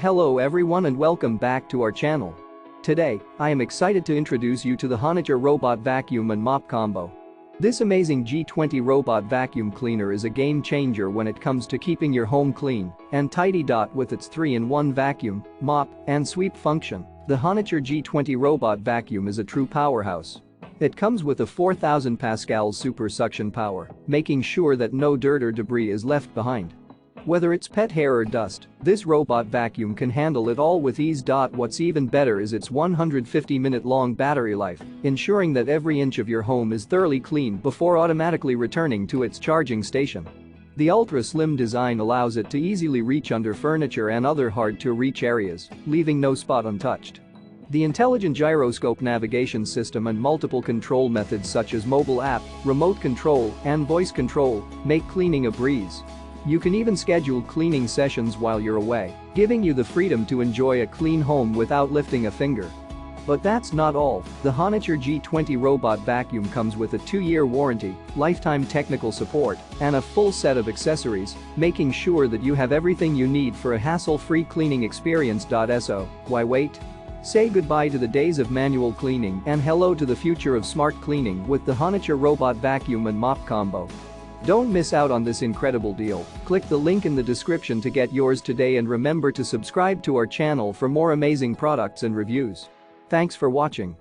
Hello everyone and welcome back to our channel. Today, I am excited to introduce you to the HONITURE Robot Vacuum and Mop Combo. This amazing G20 Robot Vacuum Cleaner is a game changer when it comes to keeping your home clean and tidy. With its 3-in-1 vacuum, mop, and sweep function, the HONITURE G20 Robot Vacuum is a true powerhouse. It comes with a 4,000 pascals super suction power, making sure that no dirt or debris is left behind. Whether it's pet hair or dust, this robot vacuum can handle it all with ease. What's even better is its 150-minute-long battery life, ensuring that every inch of your home is thoroughly clean before automatically returning to its charging station. The ultra-slim design allows it to easily reach under furniture and other hard-to-reach areas, leaving no spot untouched. The intelligent gyroscope navigation system and multiple control methods such as mobile app, remote control, and voice control make cleaning a breeze. You can even schedule cleaning sessions while you're away, giving you the freedom to enjoy a clean home without lifting a finger. But that's not all. The HONITURE G20 Robot Vacuum comes with a 2-year warranty, lifetime technical support, and a full set of accessories, making sure that you have everything you need for a hassle-free cleaning experience. So, why wait? Say goodbye to the days of manual cleaning and hello to the future of smart cleaning with the HONITURE Robot Vacuum and Mop Combo. Don't miss out on this incredible deal. Click the link in the description to get yours today and remember to subscribe to our channel for more amazing products and reviews. Thanks for watching.